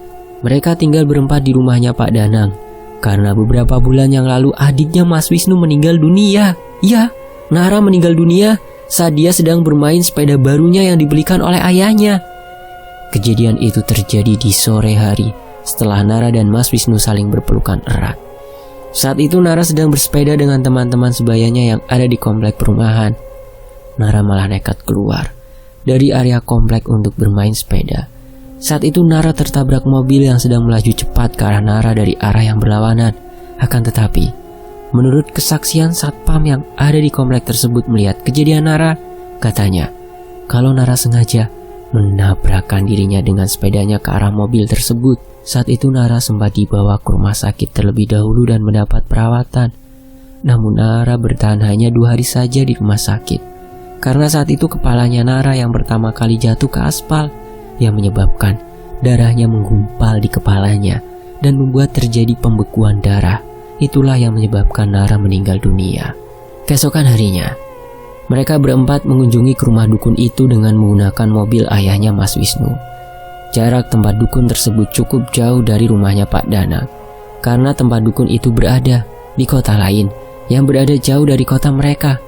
Mereka tinggal berempat di rumahnya Pak Danang karena beberapa bulan yang lalu adiknya Mas Wisnu meninggal dunia. Ya, Nara meninggal dunia saat dia sedang bermain sepeda barunya yang dibelikan oleh ayahnya. Kejadian itu terjadi di sore hari setelah Nara dan Mas Wisnu saling berpelukan erat. Saat itu Nara sedang bersepeda dengan teman-teman sebayanya yang ada di komplek perumahan. Nara malah nekat keluar dari area komplek untuk bermain sepeda. Saat itu Nara tertabrak mobil yang sedang melaju cepat ke arah Nara dari arah yang berlawanan. Akan tetapi, menurut kesaksian satpam yang ada di komplek tersebut melihat kejadian Nara, katanya kalau Nara sengaja menabrakkan dirinya dengan sepedanya ke arah mobil tersebut. Saat itu Nara sempat dibawa ke rumah sakit terlebih dahulu dan mendapat perawatan. Namun Nara bertahan hanya 2 hari saja di rumah sakit, karena saat itu kepalanya Nara yang pertama kali jatuh ke aspal yang menyebabkan darahnya menggumpal di kepalanya dan membuat terjadi pembekuan darah. Itulah yang menyebabkan Nara meninggal dunia. Keesokan harinya, mereka berempat mengunjungi ke rumah dukun itu dengan menggunakan mobil ayahnya Mas Wisnu. Jarak tempat dukun tersebut cukup jauh dari rumahnya Pak Danang, karena tempat dukun itu berada di kota lain yang berada jauh dari kota mereka.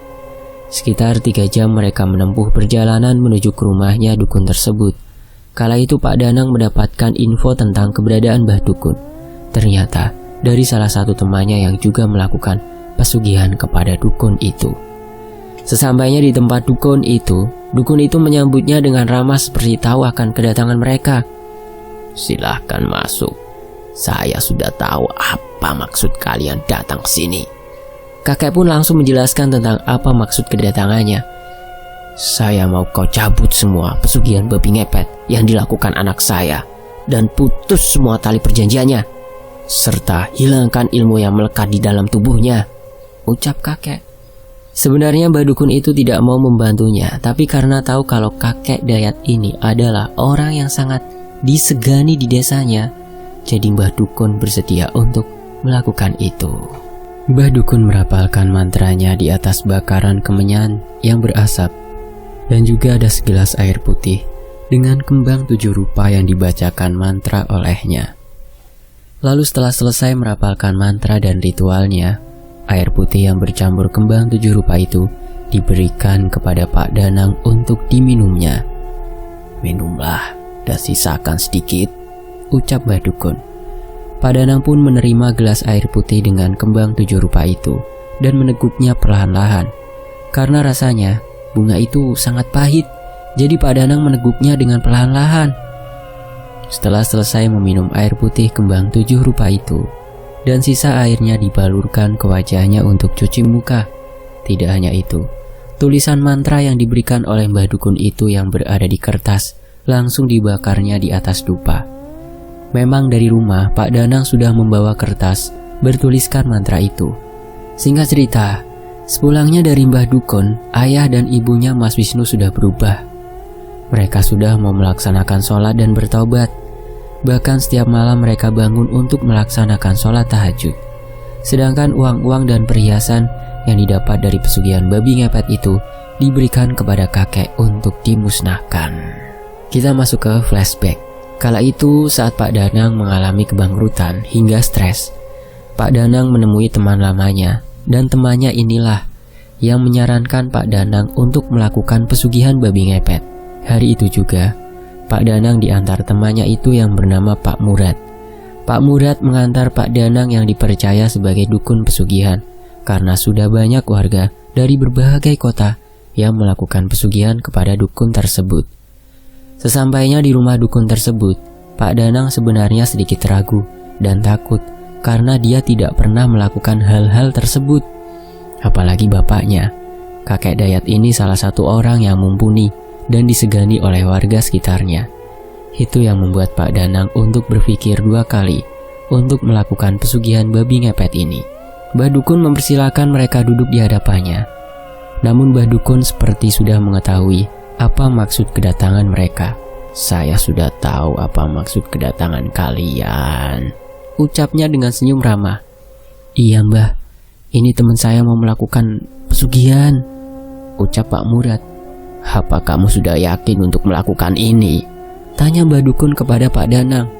Sekitar 3 jam mereka menempuh perjalanan menuju ke rumahnya dukun tersebut. Kala itu Pak Danang mendapatkan info tentang keberadaan Mbah Dukun. Ternyata dari salah satu temannya yang juga melakukan pesugihan kepada dukun itu. Sesampainya di tempat dukun itu menyambutnya dengan ramah seperti tahu akan kedatangan mereka. "Silahkan masuk. Saya sudah tahu apa maksud kalian datang ke sini." Kakek pun langsung menjelaskan tentang apa maksud kedatangannya. "Saya mau kau cabut semua pesugihan babi ngepet yang dilakukan anak saya dan putus semua tali perjanjiannya," serta hilangkan ilmu yang melekat di dalam tubuhnya, ucap kakek. Sebenarnya Mbah Dukun itu tidak mau membantunya, tapi karena tahu kalau kakek Dayat ini adalah orang yang sangat disegani di desanya, jadi Mbah Dukun bersedia untuk melakukan itu. Mbah Dukun merapalkan mantranya di atas bakaran kemenyan yang berasap, dan juga ada segelas air putih dengan kembang 7 rupa yang dibacakan mantra olehnya. Lalu setelah selesai merapalkan mantra dan ritualnya, air putih yang bercampur kembang 7 rupa itu diberikan kepada Pak Danang untuk diminumnya. "Minumlah dan sisakan sedikit," ucap Mbah Dukun. Pak Danang pun menerima gelas air putih dengan kembang 7 rupa itu dan meneguknya perlahan-lahan. Karena rasanya bunga itu sangat pahit, jadi Pak Danang meneguknya dengan perlahan-lahan. Setelah selesai meminum air putih kembang 7 rupa itu, dan sisa airnya dibalurkan ke wajahnya untuk cuci muka. Tidak hanya itu, tulisan mantra yang diberikan oleh Mbah Dukun itu yang berada di kertas langsung dibakarnya di atas dupa. Memang dari rumah Pak Danang sudah membawa kertas bertuliskan mantra itu. Singkat cerita, sepulangnya dari Mbah Dukun, ayah dan ibunya Mas Wisnu sudah berubah. Mereka sudah mau melaksanakan sholat dan bertaubat. Bahkan setiap malam mereka bangun untuk melaksanakan sholat tahajud. Sedangkan uang-uang dan perhiasan yang didapat dari pesugihan babi ngepet itu diberikan kepada kakek untuk dimusnahkan. Kita masuk ke flashback. Kala itu saat Pak Danang mengalami kebangkrutan hingga stres, Pak Danang menemui teman lamanya, dan temannya inilah yang menyarankan Pak Danang untuk melakukan pesugihan babi ngepet. Hari itu juga Pak Danang diantar temannya itu yang bernama Pak Murad. Pak Murad mengantar Pak Danang yang dipercaya sebagai dukun pesugihan, karena sudah banyak warga dari berbagai kota yang melakukan pesugihan kepada dukun tersebut. Sesampainya di rumah dukun tersebut, Pak Danang sebenarnya sedikit ragu dan takut karena dia tidak pernah melakukan hal-hal tersebut. Apalagi bapaknya, kakek Dayat ini salah satu orang yang mumpuni dan disegani oleh warga sekitarnya. Itu yang membuat Pak Danang untuk berpikir 2 kali untuk melakukan pesugihan babi ngepet ini. Mbah Dukun mempersilahkan mereka duduk di hadapannya. Namun Mbah Dukun seperti sudah mengetahui apa maksud kedatangan mereka. "Saya sudah tahu apa maksud kedatangan kalian," ucapnya dengan senyum ramah. "Iya Mbah, ini teman saya mau melakukan pesugihan," ucap Pak Murad. "Apa kamu sudah yakin untuk melakukan ini?" tanya Mbah Dukun kepada Pak Danang.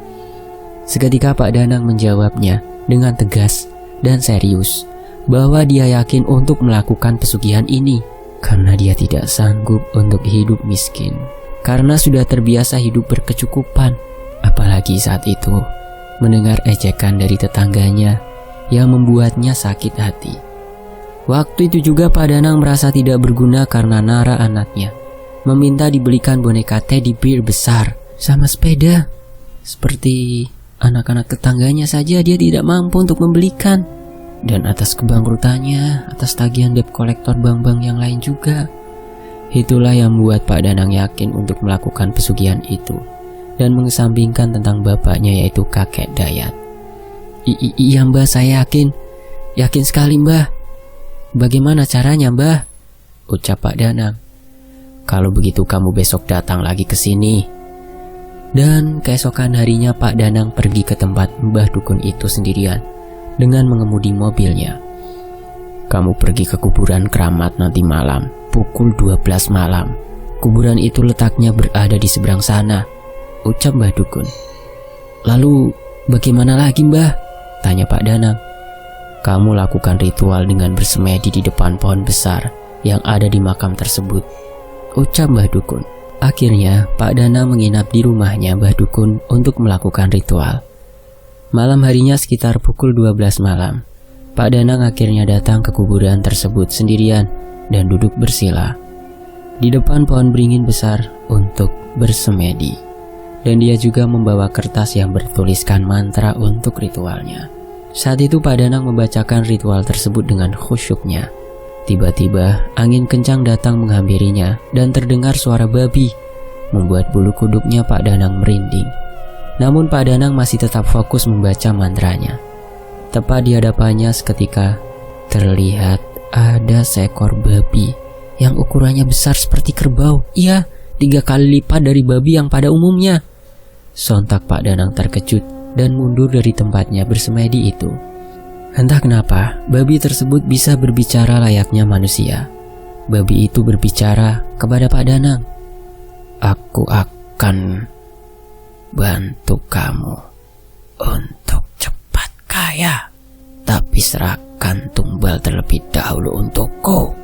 Seketika Pak Danang menjawabnya dengan tegas dan serius bahwa dia yakin untuk melakukan pesugihan ini karena dia tidak sanggup untuk hidup miskin, karena sudah terbiasa hidup berkecukupan. Apalagi saat itu mendengar ejekan dari tetangganya yang membuatnya sakit hati. Waktu itu juga Pak Danang merasa tidak berguna karena Nara anaknya meminta dibelikan boneka teddy bear besar sama sepeda. Seperti anak-anak tetangganya saja dia tidak mampu untuk membelikan. Dan atas kebangkrutannya, atas tagihan debt kolektor bank-bank yang lain juga. Itulah yang membuat Pak Danang yakin untuk melakukan pesugihan itu dan mengesampingkan tentang bapaknya yaitu kakek Dayat. Iya Mbah, saya yakin sekali Mbah. Bagaimana caranya Mbah? Ucap Pak Danang. Kalau begitu kamu besok datang lagi ke sini. Dan keesokan harinya Pak Danang pergi ke tempat Mbah Dukun itu sendirian dengan mengemudi mobilnya. Kamu pergi ke kuburan keramat nanti malam pukul 12 malam. Kuburan itu letaknya berada di seberang sana, ucap Mbah Dukun. Lalu bagaimana lagi Mbah? Tanya Pak Danang. Kamu lakukan ritual dengan bersemedi di depan pohon besar yang ada di makam tersebut, ucap Mbah Dukun. Akhirnya Pak Danang menginap di rumahnya Mbah Dukun untuk melakukan ritual. Malam harinya sekitar pukul 12 malam, Pak Danang akhirnya datang ke kuburan tersebut sendirian dan duduk bersila di depan pohon beringin besar untuk bersemedi. Dan dia juga membawa kertas yang bertuliskan mantra untuk ritualnya. Saat itu Pak Danang membacakan ritual tersebut dengan khusyuknya. Tiba-tiba angin kencang datang menghampirinya dan terdengar suara babi, membuat bulu kuduknya Pak Danang merinding. Namun Pak Danang masih tetap fokus membaca mantranya. Tepat di hadapannya seketika terlihat ada seekor babi yang ukurannya besar seperti kerbau. Iya, 3 kali lipat dari babi yang pada umumnya. Sontak Pak Danang terkejut dan mundur dari tempatnya bersemedi itu. Entah kenapa, babi tersebut bisa berbicara layaknya manusia. Babi itu berbicara kepada Pak Danang. Aku akan bantu kamu untuk cepat kaya, tapi serahkan tumbal terlebih dahulu untukku,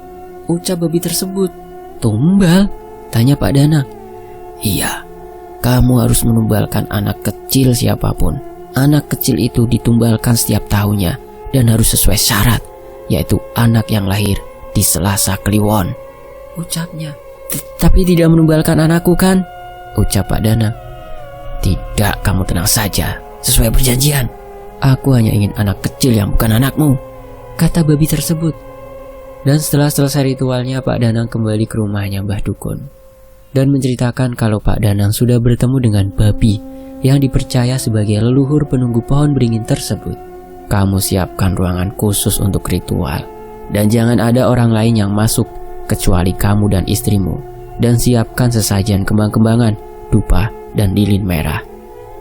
ucap babi tersebut. Tumbal? Tanya Pak Danang. Iya, kamu harus menumbalkan anak kecil siapapun. Anak kecil itu ditumbalkan setiap tahunnya dan harus sesuai syarat, yaitu anak yang lahir di Selasa Kliwon, ucapnya. Tapi tidak menumbalkan anakku kan? Ucap Pak Danang. Tidak, kamu tenang saja. Sesuai perjanjian, aku hanya ingin anak kecil yang bukan anakmu, kata babi tersebut. Dan setelah selesai ritualnya, Pak Danang kembali ke rumahnya Mbah Dukun dan menceritakan kalau Pak Danang sudah bertemu dengan babi yang dipercaya sebagai leluhur penunggu pohon beringin tersebut. Kamu siapkan ruangan khusus untuk ritual, dan jangan ada orang lain yang masuk kecuali kamu dan istrimu, dan siapkan sesajen kembang-kembangan, dupa, dan lilin merah,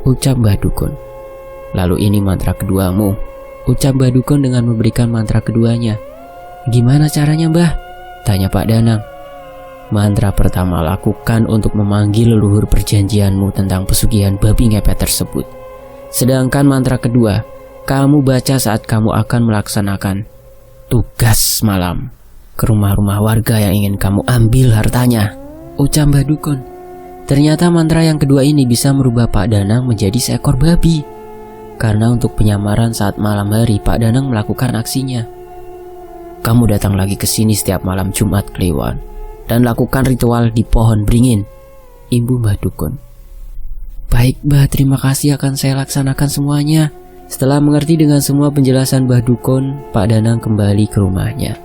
ucap Mbah Dukun. Lalu ini mantra keduamu, ucap Mbah Dukun dengan memberikan mantra keduanya. Gimana caranya, Mbah? Tanya Pak Danang. Mantra pertama lakukan untuk memanggil leluhur perjanjianmu tentang pesugihan babi ngepet tersebut. Sedangkan mantra kedua, kamu baca saat kamu akan melaksanakan tugas malam ke rumah-rumah warga yang ingin kamu ambil hartanya, ucap Mbah Dukun. Ternyata mantra yang kedua ini bisa merubah Pak Danang menjadi seekor babi. Karena untuk penyamaran saat malam hari, Pak Danang melakukan aksinya. Kamu datang lagi ke sini setiap malam Jumat Kliwon dan lakukan ritual di pohon beringin, imbu Mbah Dukun. Baik, Mbah, terima kasih, akan saya laksanakan semuanya. Setelah mengerti dengan semua penjelasan Mbah Dukun, Pak Danang kembali ke rumahnya.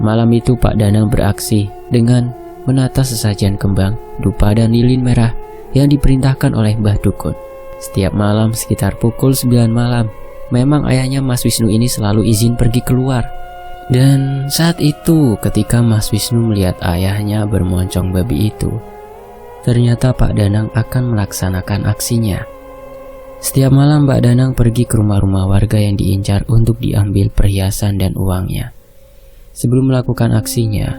Malam itu Pak Danang beraksi dengan menata sesajen kembang, dupa, dan lilin merah yang diperintahkan oleh Mbah Dukun. Setiap malam sekitar pukul 9 malam, memang ayahnya Mas Wisnu ini selalu izin pergi keluar. Dan saat itu ketika Mas Wisnu melihat ayahnya bermoncong babi itu, ternyata Pak Danang akan melaksanakan aksinya. Setiap malam Pak Danang pergi ke rumah-rumah warga yang diincar untuk diambil perhiasan dan uangnya. Sebelum melakukan aksinya,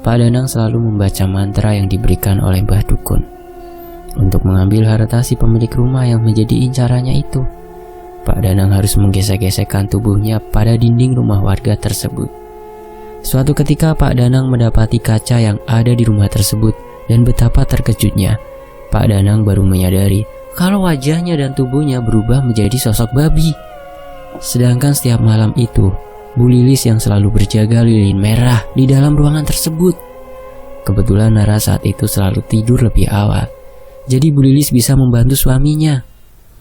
Pak Danang selalu membaca mantra yang diberikan oleh Mbah Dukun untuk mengambil harta si pemilik rumah yang menjadi incarannya itu. Pak Danang harus menggesek-gesekkan tubuhnya pada dinding rumah warga tersebut. Suatu ketika Pak Danang mendapati kaca yang ada di rumah tersebut, dan betapa terkejutnya Pak Danang baru menyadari kalau wajahnya dan tubuhnya berubah menjadi sosok babi. Sedangkan setiap malam itu, Bu Lilis yang selalu berjaga lilin merah di dalam ruangan tersebut. Kebetulan Nara saat itu selalu tidur lebih awal, jadi Bu Lilis bisa membantu suaminya.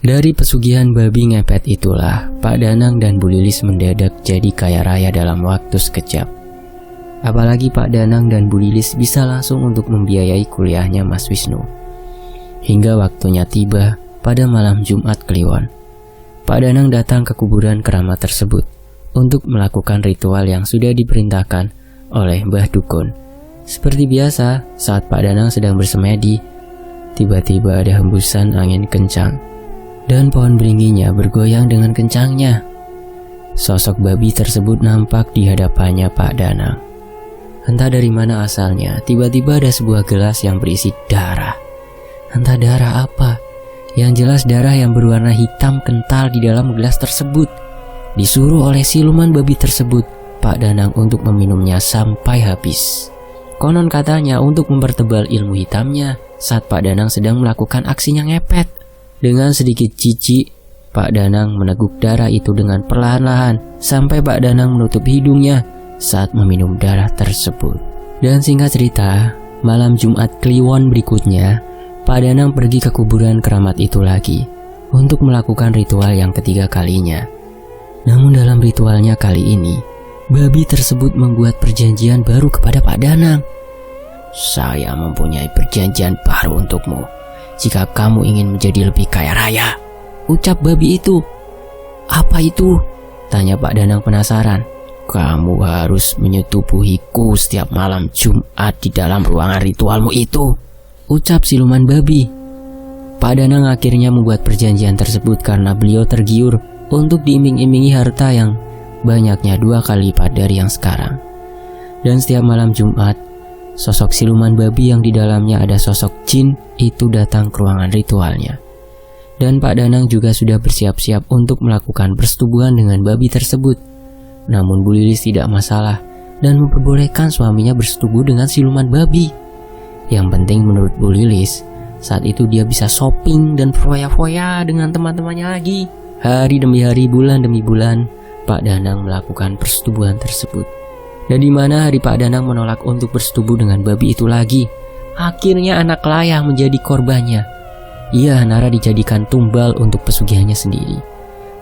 Dari pesugihan babi ngepet itulah Pak Danang dan Bu Lilis mendadak jadi kaya raya dalam waktu sekejap. Apalagi Pak Danang dan Bu Lilis bisa langsung untuk membiayai kuliahnya Mas Wisnu. Hingga waktunya tiba pada malam Jumat Kliwon, Pak Danang datang ke kuburan keramat tersebut untuk melakukan ritual yang sudah diperintahkan oleh Mbah Dukun. Seperti biasa, saat Pak Danang sedang bersemedi, tiba-tiba ada hembusan angin kencang dan pohon beringinnya bergoyang dengan kencangnya. Sosok babi tersebut nampak di hadapannya Pak Danang. Entah dari mana asalnya, tiba-tiba ada sebuah gelas yang berisi darah. Entah darah apa, yang jelas darah yang berwarna hitam kental di dalam gelas tersebut. Disuruh oleh siluman babi tersebut, Pak Danang untuk meminumnya sampai habis. Konon katanya untuk mempertebal ilmu hitamnya saat Pak Danang sedang melakukan aksinya ngepet. Dengan sedikit jijik, Pak Danang meneguk darah itu dengan perlahan-lahan sampai Pak Danang menutup hidungnya saat meminum darah tersebut. Dan singkat cerita, malam Jumat Kliwon berikutnya, Pak Danang pergi ke kuburan keramat itu lagi untuk melakukan ritual yang ketiga kalinya. Namun dalam ritualnya kali ini, babi tersebut membuat perjanjian baru kepada Pak Danang. Saya mempunyai perjanjian baru untukmu. jika kamu ingin menjadi lebih kaya raya, ucap babi itu. Apa itu? Tanya Pak Danang penasaran. Kamu harus menyetubuhiku setiap malam Jumat di dalam ruangan ritualmu itu, ucap siluman babi. Pak Danang akhirnya membuat perjanjian tersebut karena beliau tergiur untuk diiming-imingi harta yang banyaknya 2 kali lipat dari yang sekarang. Dan setiap malam Jumat, sosok siluman babi yang di dalamnya ada sosok jin itu datang ke ruangan ritualnya. Dan Pak Danang juga sudah bersiap-siap untuk melakukan persetubuhan dengan babi tersebut. Namun Bu Lilis tidak masalah dan memperbolehkan suaminya bersetubuh dengan siluman babi. Yang penting menurut Bu Lilis, saat itu dia bisa shopping dan foya-foya dengan teman-temannya lagi. Hari demi hari, bulan demi bulan, Pak Danang melakukan persetubuhan tersebut. Dan di mana hari Pak Danang menolak untuk bersetubuh dengan babi itu lagi, akhirnya anak layah menjadi korbannya. Iya, Nara dijadikan tumbal untuk pesugihannya sendiri.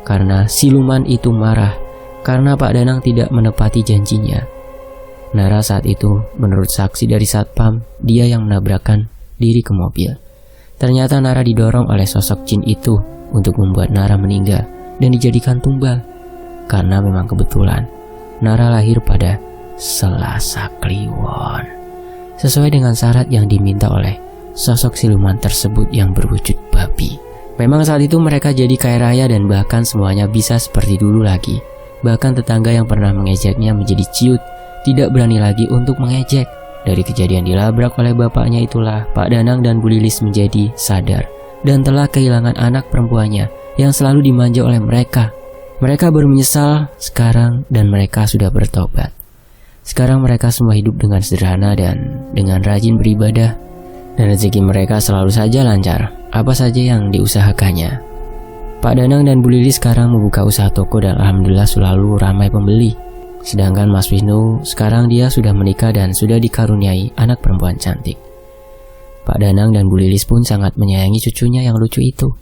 Karena siluman itu marah karena Pak Danang tidak menepati janjinya. Nara saat itu, menurut saksi dari satpam, dia yang menabrakkan diri ke mobil. Ternyata Nara didorong oleh sosok jin itu untuk membuat Nara meninggal dan dijadikan tumbal. Karena memang kebetulan Nara lahir pada Selasa Kliwon, sesuai dengan syarat yang diminta oleh sosok siluman tersebut yang berwujud babi. Memang saat itu mereka jadi kaya raya dan bahkan semuanya bisa seperti dulu lagi. Bahkan tetangga yang pernah mengejeknya menjadi ciut, tidak berani lagi untuk mengejek. Dari kejadian dilabrak oleh bapaknya itulah Pak Danang dan Bu Lilis menjadi sadar dan telah kehilangan anak perempuannya yang selalu dimanja oleh mereka. Mereka baru menyesal sekarang dan mereka sudah bertobat. Sekarang mereka semua hidup dengan sederhana dan dengan rajin beribadah. Dan rezeki mereka selalu saja lancar, apa saja yang diusahakannya. Pak Danang dan Bu Lilis sekarang membuka usaha toko dan alhamdulillah selalu ramai pembeli. Sedangkan Mas Wisnu sekarang dia sudah menikah dan sudah dikaruniai anak perempuan cantik. Pak Danang dan Bu Lilis pun sangat menyayangi cucunya yang lucu itu.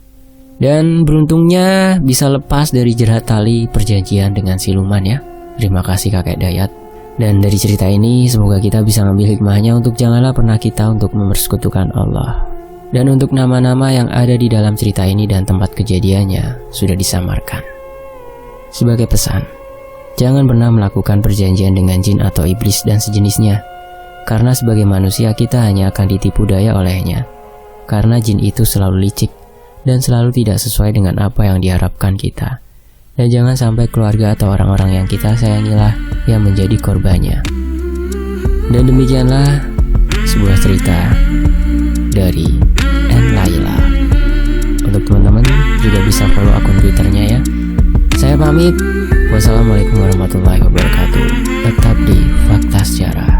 Dan beruntungnya bisa lepas dari jerat tali perjanjian dengan siluman ya. Terima kasih Kakek Dayat. Dan dari cerita ini semoga kita bisa mengambil hikmahnya untuk janganlah pernah kita untuk mempersekutukan Allah. Dan untuk nama-nama yang ada di dalam cerita ini dan tempat kejadiannya sudah disamarkan. Sebagai pesan, jangan pernah melakukan perjanjian dengan jin atau iblis dan sejenisnya. Karena sebagai manusia kita hanya akan ditipu daya olehnya. Karena jin itu selalu licik dan selalu tidak sesuai dengan apa yang diharapkan kita. Dan jangan sampai keluarga atau orang-orang yang kita sayangilah yang menjadi korbannya. Dan demikianlah sebuah cerita dari Laila. Untuk teman-teman juga bisa follow akun Twitternya ya. Saya pamit. Wassalamualaikum warahmatullahi wabarakatuh. Tetap di Fakta Sejarah.